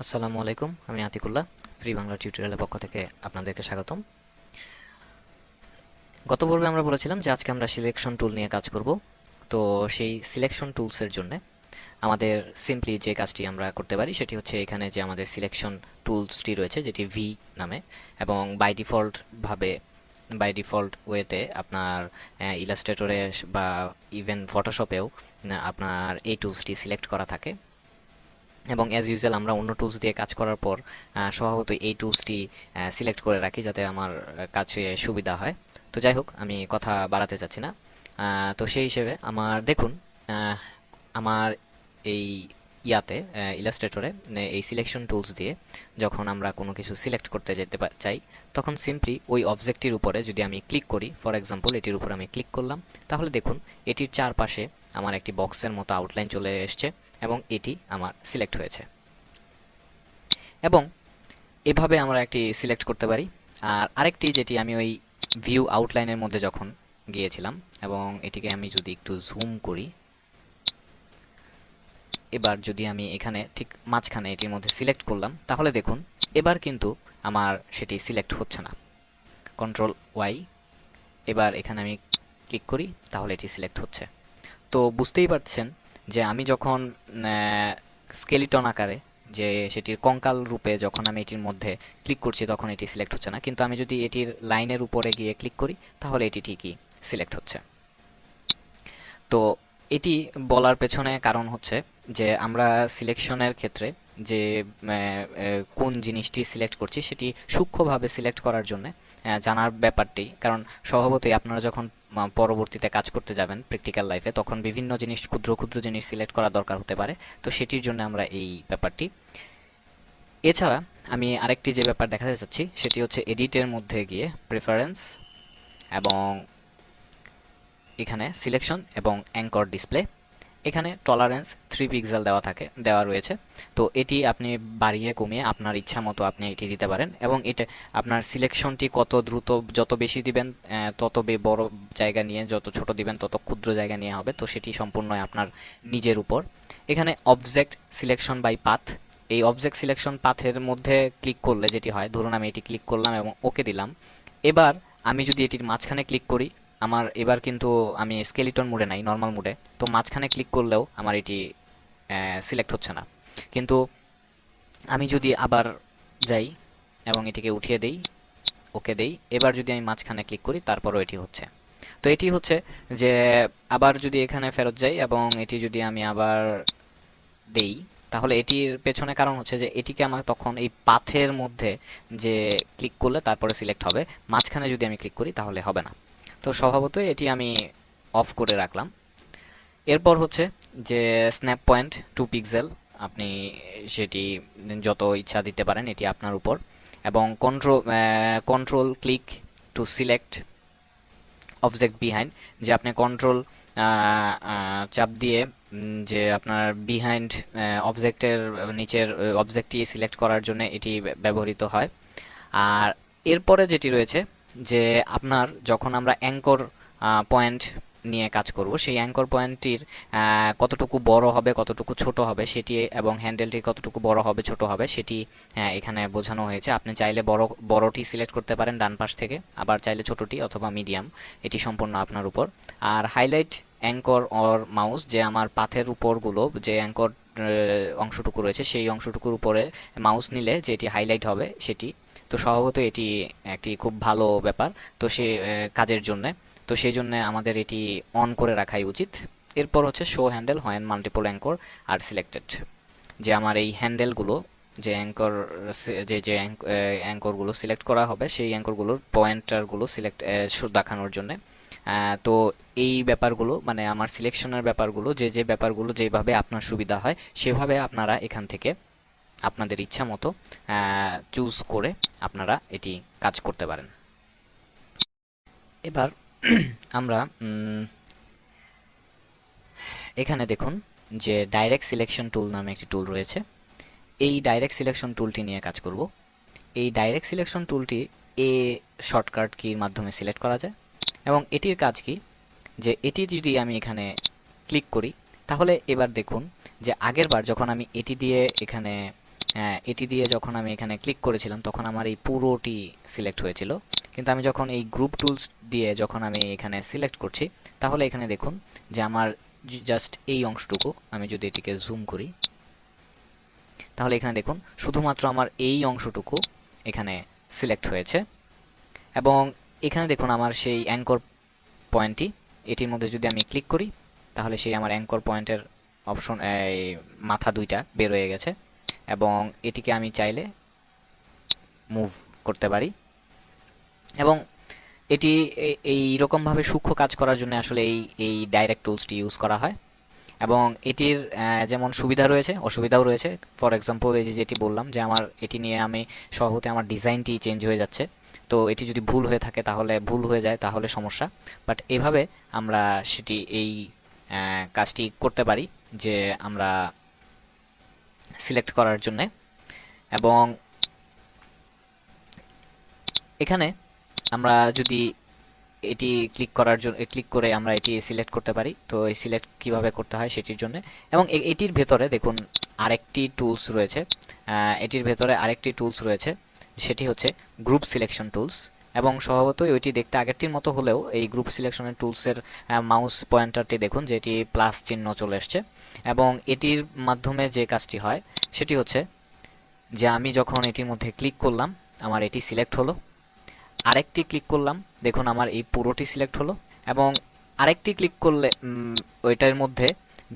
আসসালামু আলাইকুম, আমি আতিকুল্লাহ। ফ্রি বাংলা টিউটোরিয়ালের পক্ষ থেকে আপনাদেরকে স্বাগতম। গত পর্বে আমরা বলেছিলাম যে আজকে আমরা সিলেকশন টুল নিয়ে কাজ করব। তো সেই সিলেকশন টুলসের জন্য আমাদের সিম্পলি যে কাজটি আমরা করতে পারি সেটি হচ্ছে এখানে যে আমাদের সিলেকশন টুলসটি রয়েছে যেটি ভি নামে, এবং বাই ডিফল্ট ওয়েতে আপনার ইলাস্ট্রেটরে বা ইভেন ফটোশপেও আপনার এই টুলসটি সিলেক্ট করা থাকে। এবং অ্যাজ ইউজুয়াল আমরা অন্য টুলস দিয়ে কাজ করার পর স্বভাবতই এই টুলসটি সিলেক্ট করে রাখি যাতে আমার কাছে সুবিধা হয়। তো যাই হোক, আমি কথা বাড়াতে চাচ্ছি না। তো সেই হিসেবে আমার দেখুন, আহ, আমার এই ইলাস্ট্রেটরে এই সিলেকশন টুলস দিয়ে যখন আমরা কোনো কিছু সিলেক্ট করতে চাই, তখন সিম্পলি ওই অবজেক্টটির উপরে যদি আমি ক্লিক করি, ফর এক্সাম্পল এটির উপর আমি ক্লিক করলাম, তাহলে দেখুন এটির চারপাশে আমার একটি বক্সের মতো আউটলাইন চলে এসছে এবং এটি আমার সিলেক্ট হয়েছে। এবং এভাবে আমরা একটি সিলেক্ট করতে পারি। আর আরেকটি যেটি আমি ওই ভিউ আউটলাইনের মধ্যে যখন গিয়েছিলাম, এবং এটিকে আমি যদি একটু জুম করি, এবার যদি আমি এখানে ঠিক মাঝখানে এটির মধ্যে সিলেক্ট করলাম, তাহলে দেখুন এবার কিন্তু আমার সেটি সিলেক্ট হচ্ছে না। কন্ট্রোল ওয়াই, এবার এখানে আমি ক্লিক করি, তাহলে এটি সিলেক্ট হচ্ছে। তো বুঝতেই পারছেন যে আমি যখন স্কেলিটন আকারে, যে সেটির কঙ্কাল রূপে যখন আমি এটির মধ্যে ক্লিক করছি তখন এটি সিলেক্ট হচ্ছে না, কিন্তু আমি যদি এটির লাইনের উপরে গিয়ে ক্লিক করি তাহলে এটি ঠিকই সিলেক্ট হচ্ছে। তো এটি বলার পেছনে কারণ হচ্ছে যে আমরা সিলেকশনের ক্ষেত্রে যে কোন জিনিসটি সিলেক্ট করছি সেটি সূক্ষ্মভাবে সিলেক্ট করার জন্য জানার ব্যাপারটি, কারণ স্বভাবতই আপনারা যখন পরবর্তীতে কাজ করতে যাবেন প্র্যাকটিক্যাল লাইফে, তখন বিভিন্ন জিনিস, ক্ষুদ্র ক্ষুদ্র জিনিস সিলেক্ট করা দরকার হতে পারে। তো সেটির জন্য আমরা এই ব্যাপারটি। এছাড়া আমি আরেকটি যে ব্যাপার দেখাতে চাচ্ছি সেটি হচ্ছে এডিটের মধ্যে গিয়ে প্রেফারেন্স, এবং এখানে সিলেকশন এবং অ্যাঙ্কর ডিসপ্লে, এখানে টলারেন্স 3 পিক্সেল দেওয়া রয়েছে। তো এটি আপনি বাড়িয়ে কমিয়ে আপনার ইচ্ছা মতো আপনি এটি দিতে পারেন, এবং এটা আপনার সিলেকশনটি কত দ্রুত, যত বেশি দিবেন তত বড় জায়গা নিয়ে, যত ছোট দিবেন তত ক্ষুদ্র জায়গা নিয়ে হবে। তো সেটি সম্পূর্ণ আপনার নিজের উপর। এখানে অবজেক্ট সিলেকশন বাই পাথ, এই অবজেক্ট সিলেকশন পাথের মধ্যে ক্লিক করলে যেটি হয়, ধরুন আমি এটি ক্লিক করলাম এবং ওকে দিলাম। এবার আমি যদি এটির মাঝখানে ক্লিক করি, আমার এবার কিন্তু আমি স্কেলিটন মোডে নাই, নর্মাল মোডে। তো মাঝখানে ক্লিক করলেও আমার এটি সিলেক্ট হচ্ছে না। কিন্তু আমি যদি আবার যাই এবং এটিকে উঠিয়ে দেই, ওকে দেই, এবার যদি আমি মাঝখানে ক্লিক করি তারপরও এটি হচ্ছে। তো এটি হচ্ছে যে আবার যদি এখানে ফেরত যাই এবং এটি যদি আমি আবার দেই, তাহলে এটির পেছনে কারণ হচ্ছে যে এটিকে আমার তখন এই পাথের মধ্যে যে ক্লিক করলে তারপরে সিলেক্ট হবে, মাঝখানে যদি আমি ক্লিক করি তাহলে হবে না। তো স্বভাবতই এটি আমি অফ করে রাখলাম। এরপর হচ্ছে যে স্ন্যাপ পয়েন্ট 2 পিক্সেল, আপনি সেটি যত ইচ্ছা দিতে পারেন, এটি আপনার উপর। এবং control click to select object behind, যে আপনি কন্ট্রোল চাপ দিয়ে যে আপনার বিহাইন্ড অবজেক্টের নিচের অবজেক্টটি সিলেক্ট করার জন্য এটি ব্যবহৃত হয়। আর এরপরে যেটি রয়েছে যে আপনার যখন আমরা অ্যাঙ্কর পয়েন্ট নিয়ে কাজ করব, সেই অ্যাঙ্কর পয়েন্টটির কতটুকু বড় হবে কতটুকু ছোট হবে সেটি, এবং হ্যান্ডেলটি কতটুকু বড় হবে ছোট হবে সেটি এখানে বোঝানো হয়েছে। আপনি চাইলে বড়টি সিলেক্ট করতে পারেন ডান পাশ থেকে, আবার চাইলে ছোটটি অথবা মিডিয়াম, এটি সম্পূর্ণ আপনার উপর। আর হাইলাইট অ্যাঙ্কর অর মাউস, যে আমার পাথের উপরগুলো যে অ্যাঙ্কর অংশটুকু রয়েছে সেই অংশটুকুর উপরে মাউস নিলে যে এটি হাইলাইট হবে সেটি। তো স্বভাবত এটি একটি খুব ভালো ব্যাপার, তো সে কাজের জন্য। তো সেই জন্য আমাদের এটি অন করে রাখাই উচিত। এরপর হচ্ছে show handle when multiple anchor are selected, যে আমার এই হ্যান্ডেলগুলো, যে অ্যাঙ্কর, যে অ্যাঙ্করগুলো সিলেক্ট করা হবে সেই অ্যাঙ্করগুলোর পয়েন্টারগুলো সিলেক্ট দেখানোর জন্য। তো এই ব্যাপারগুলো মানে আমার সিলেকশনের ব্যাপারগুলো, যে ব্যাপারগুলো যেভাবে আপনার সুবিধা হয় সেভাবে আপনারা এখান থেকে আপনাদের ইচ্ছা মতো চুজ করে আপনারা এটি কাজ করতে পারেন। এবার আমরা এখানে দেখুন যে ডাইরেক্ট সিলেকশন টুল নামে একটি টুল রয়েছে। এই ডাইরেক্ট সিলেকশন টুলটি নিয়ে কাজ করব। এই ডাইরেক্ট সিলেকশন টুলটি এ শর্টকাট কির মাধ্যমে সিলেক্ট করা যায়, এবং এটির কাজ কি, যে এটি যদি আমি এখানে ক্লিক করি তাহলে এবার দেখুন যে আগের বার যখন আমি এটি দিয়ে এখানে এটি দিয়ে যখন আমি এখানে ক্লিক করেছিলাম তখন আমার এই পুরোটি সিলেক্ট হয়েছিল, কিন্তু আমি যখন এই গ্রুপ টুলস দিয়ে যখন আমি এখানে সিলেক্ট করছি তাহলে এখানে দেখুন যে আমার জাস্ট এই অংশটুকু, আমি যদি এটিকে জুম করি তাহলে এখানে দেখুন শুধুমাত্র আমার এই অংশটুকু এখানে সিলেক্ট হয়েছে। এবং এখানে দেখুন আমার সেই অ্যাঙ্কর পয়েন্টটি, এটির মধ্যে যদি আমি ক্লিক করি তাহলে সেই আমার অ্যাঙ্কর পয়েন্টের অপশন এই মাথা দুইটা বের হয়ে গেছে, এবং এটিকে আমি চাইলে মুভ করতে পারি। এবং এটি এই রকমভাবে সূক্ষ্ম কাজ করার জন্য আসলে এই ডাইরেক্ট টুলসটি ইউজ করা হয়। এবং এটির যেমন সুবিধা রয়েছে অসুবিধাও রয়েছে। ফর এক্সাম্পল এই যে যেটি বললাম যে আমার এটি নিয়ে আমি স্বভাবতই আমার ডিজাইনটি চেঞ্জ হয়ে যাচ্ছে, তো এটি যদি ভুল হয়ে থাকে তাহলে ভুল হয়ে যায় তাহলে সমস্যা। বাট এভাবে আমরা সেটি এই কাজটি করতে পারি যে আমরা সিলেক্ট করার জন্যে। এবং এখানে আমরা যদি এটি ক্লিক করার জন্য ক্লিক করে আমরা এটি সিলেক্ট করতে পারি, তো এই সিলেক্ট কিভাবে করতে হয় সেটির জন্য। এবং এটির ভেতরে দেখুন আরেকটি টুলস রয়েছে, এটির ভেতরে আরেকটি টুলস রয়েছে সেটি হচ্ছে গ্রুপ সিলেকশন টুলস। এবং স্বভাবতই ওইটি দেখতে আগেরটির মতো হলেও এই গ্রুপ সিলেকশনের টুলসের মাউস পয়েন্টারটি দেখুন যে এটি প্লাস চিহ্ন চলে এসছে। এবং এটির মাধ্যমে যে কাজটি হয় সেটি হচ্ছে যে আমি যখন এটির মধ্যে ক্লিক করলাম আমার এটি সিলেক্ট হলো, আরেকটি ক্লিক করলাম দেখুন আমার এই পুরোটি সিলেক্ট হলো, এবং আরেকটি ক্লিক করলে ওইটার মধ্যে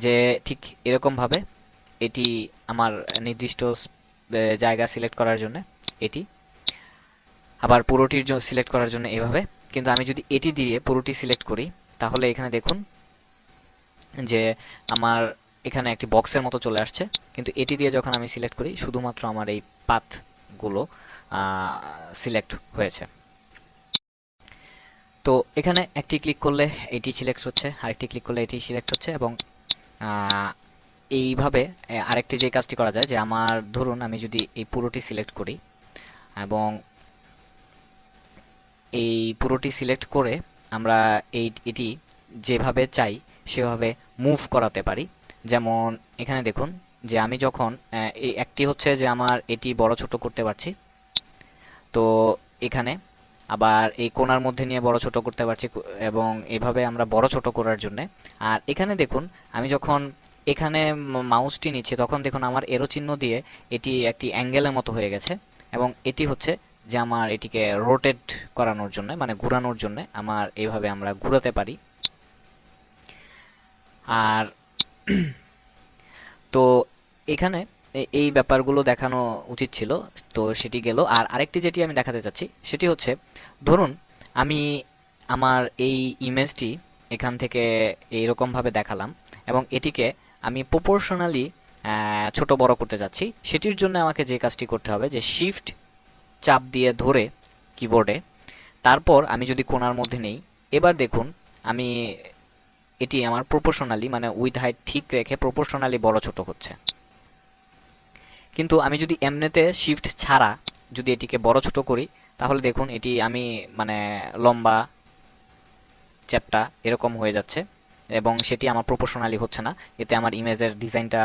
যে ঠিক এরকমভাবে এটি আমার নির্দিষ্ট জায়গা সিলেক্ট করার জন্য এটি, আবার পুরোটির জন্য সিলেক্ট করার জন্য এভাবে। কিন্তু আমি যদি এটি দিয়ে পুরোটি সিলেক্ট করি তাহলে এখানে দেখুন যে আমার এখানে একটি বক্সের মতো চলে আসছে, কিন্তু এটি দিয়ে যখন আমি সিলেক্ট করি শুধুমাত্র আমার এই পাথগুলো সিলেক্ট হয়েছে। তো এখানে একটি ক্লিক করলে এটি সিলেক্ট হচ্ছে, আরেকটি ক্লিক করলে এটি সিলেক্ট হচ্ছে। এবং এইভাবে আরেকটি যে কাজটি করা যায় যে আমার ধরুন আমি যদি এই পুরোটি সিলেক্ট করি এবং এই পুরোটি সিলেক্ট করে আমরা এটি যেভাবে চাই সেভাবে মুভ করাতে পারি। যেমন এখানে দেখুন যে আমি যখন এই একটি হচ্ছে যে আমার এটি বড় ছোট করতে পারছি, তো এখানে আবার এই কোণার মধ্যে নিয়ে বড় ছোট করতে পারছি, এবং এভাবে আমরা বড় ছোট করার জন্য। আর এখানে দেখুন আমি যখন এখানে মাউসটি নিচ্ছি তখন দেখুন আমার এরো চিহ্ন দিয়ে এটি একটি অ্যাঙ্গেলের মতো হয়ে গেছে, এবং এটি হচ্ছে যে আমার এটিকে রোটেট করানোর জন্য মানে ঘোরানোর জন্য আমার এইভাবে আমরা ঘোরাতে পারি। আর তো এখানে এই ব্যাপারগুলো দেখানো উচিত ছিল, তো সেটি গেল। আর আরেকটি যেটি আমি দেখাতে চাচ্ছি সেটি হচ্ছে ধরুন আমি আমার এই ইমেজটি এখান থেকে এইরকমভাবে দেখালাম এবং এটিকে আমি প্রপোর্শনালি ছোট বড় করতে যাচ্ছি। সেটির জন্য আমাকে যে কাজটি করতে হবে যে শিফট চাপ দিয়ে ধরে কিবোর্ডে, তারপর আমি যদি কোণার মধ্যে নেই, এবার দেখুন আমি এটি আমার প্রপোর্শনালি মানে উইথ হাইট ঠিক রেখে প্রপোর্শনালি বড় ছোট হচ্ছে। কিন্তু আমি যদি এমনিতে শিফট ছাড়া যদি এটিকে বড় ছোট করি তাহলে দেখুন এটি আমি মানে লম্বা চ্যাপ্টা এরকম হয়ে যাচ্ছে, এবং সেটি আমার প্রপোর্শনালি হচ্ছে না। এতে আমার ইমেজের ডিজাইনটা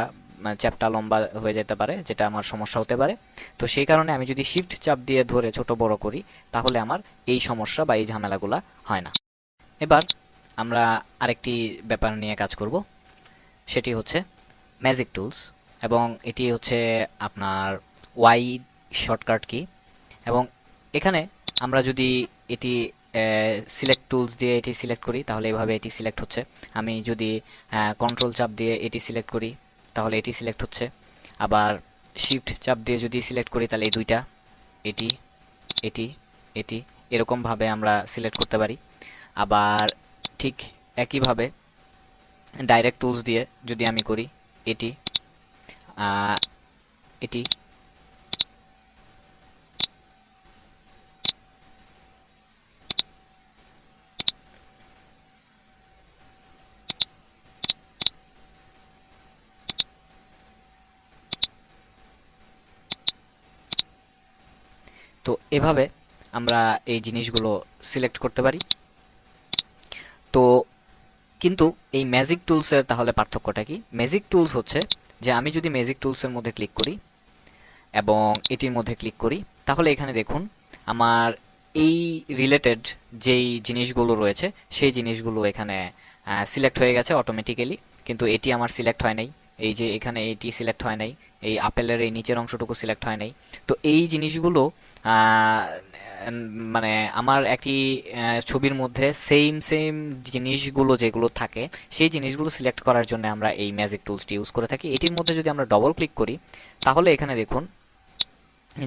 চ্যাপ্টা লম্বা হয়ে যেতে পারে, যেটা আমার সমস্যা হতে পারে। তো সেই কারণে আমি যদি শিফট চাপ দিয়ে ধরে ছোট বড় করি তাহলে আমার এই সমস্যা বা এই ঝামেলাগুলা হয় না। এবার আমরা আরেকটি ব্যাপার নিয়ে কাজ করব, সেটি হচ্ছে ম্যাজিক টুলস। এবং এটি হচ্ছে আপনার ওয়াই শর্টকাট কি। এবং এখানে আমরা যদি এটি সিলেক্ট টুলস দিয়ে এটি সিলেক্ট করি তাহলে এভাবে এটি সিলেক্ট হচ্ছে। আমি যদি কন্ট্রোল চাপ দিয়ে এটি সিলেক্ট করি তাহলে এটি সিলেক্ট হচ্ছে। আবার শিফট চাপ দিয়ে যদি সিলেক্ট করি তাহলে এই দুইটা, এটি এটি এটি এরকমভাবে আমরা সিলেক্ট করতে পারি। আবার ঠিক একইভাবে ডাইরেক্ট টুলস দিয়ে যদি আমি করি এটি এটি তো এভাবে আমরা এই জিনিসগুলো সিলেক্ট করতে পারি। তো কিন্তু এই ম্যাজিক টুলসের তাহলে পার্থক্যটা কি? ম্যাজিক টুলস হচ্ছে যে আমি যদি ম্যাজিক টুলসের মধ্যে ক্লিক করি এবং এটির মধ্যে ক্লিক করি, তাহলে এখানে দেখুন আমার এই রিলেটেড যেই জিনিসগুলো রয়েছে সেই জিনিসগুলো এখানে সিলেক্ট হয়ে গেছে অটোমেটিক্যালি, কিন্তু এটি আমার সিলেক্ট হয় নাই। এই যে এখানে এটি সিলেক্ট হয় নাই, এই আপেলের এই নিচের অংশটুকু সিলেক্ট হয় নাই। তো এই জিনিসগুলো আহ, মানে আমার একই ছবির মধ্যে সেম সেম জিনিসগুলো যেগুলো থাকে সেই জিনিসগুলো সিলেক্ট করার জন্য আমরা এই ম্যাজিক টুলসটি ইউজ করে থাকি। এটির মধ্যে যদি আমরা ডবল ক্লিক করি তাহলে এখানে দেখুন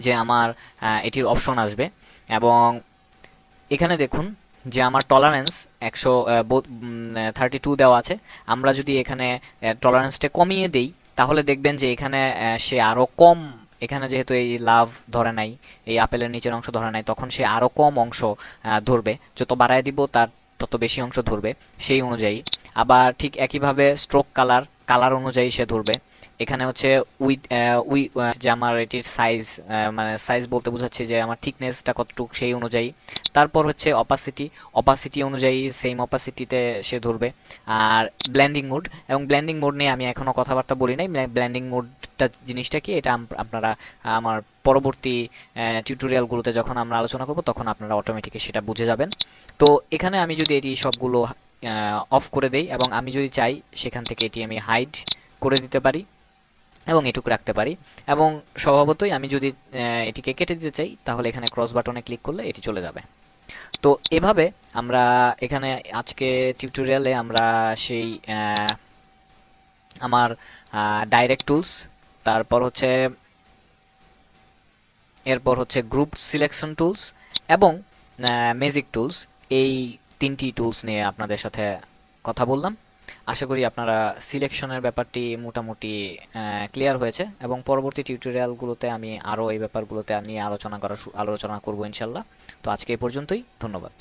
যে আমার এটির অপশন আসবে, এবং এখানে দেখুন যে আমার টলারেন্স 132 দেওয়া আছে। আমরা যদি এখানে টলারেন্সটা কমিয়ে দেই তাহলে দেখবেন যে এখানে সে আরও কম, এখানে যেহেতু এই লাভ ধরে নাই, এই আপেলের নিচের অংশ ধরে নাই, তখন সে আরও কম অংশ ধরবে। যত বাড়ায় দিব তার তত বেশি অংশ ধরবে সেই অনুযায়ী। আবার ঠিক একইভাবে স্ট্রোক কালার কালার অনুযায়ী সে ধরবে। এখানে হচ্ছে উইথ যে আমার এটির সাইজ, মানে সাইজ বলতে বোঝাচ্ছে যে আমার থিকনেসটা কতটুকু সেই অনুযায়ী। তারপর হচ্ছে অপাসিটি অনুযায়ী সেম অপাসিটিতে সে ধরবে। আর ব্লেন্ডিং মোড, এবং ব্লেন্ডিং মোড নিয়ে আমি এখনও কথাবার্তা বলি নাই। ব্লেন্ডিং মোডটা জিনিসটা কি এটা আপনারা আমার পরবর্তী টিউটোরিয়ালগুলোতে যখন আমরা আলোচনা করব তখন আপনারা অটোমেটিক সেটা বুঝে যাবেন। তো এখানে আমি যদি এটি সবগুলো অফ করে দেই এবং আমি যদি চাই সেখান থেকে এটি আমি হাইড করে দিতে পারি এবং এটুকু রাখতে পারি। এবং স্বভাবতই আমি যদি এটিকে কেটে দিতে চাই তাহলে এখানে ক্রস বাটনে ক্লিক করলে এটি চলে যাবে। তো এভাবে আমরা এখানে আজকে টিউটোরিয়ালে আমরা সেই আমার ডাইরেক্ট টুলস, তারপর হচ্ছে এরপর হচ্ছে গ্রুপ সিলেকশন টুলস এবং ম্যাজিক টুলস, এই তিনটি টুলস নিয়ে আপনাদের সাথে কথা বললাম। আশা করি আপনারা সিলেকশনের ব্যাপারটি মোটামুটি ক্লিয়ার হয়েছে, এবং পরবর্তী টিউটোরিয়ালগুলোতে আমি আরও এই ব্যাপারগুলোতে নিয়ে আলোচনা করব ইনশাল্লাহ। তো আজকে এই পর্যন্তই, ধন্যবাদ।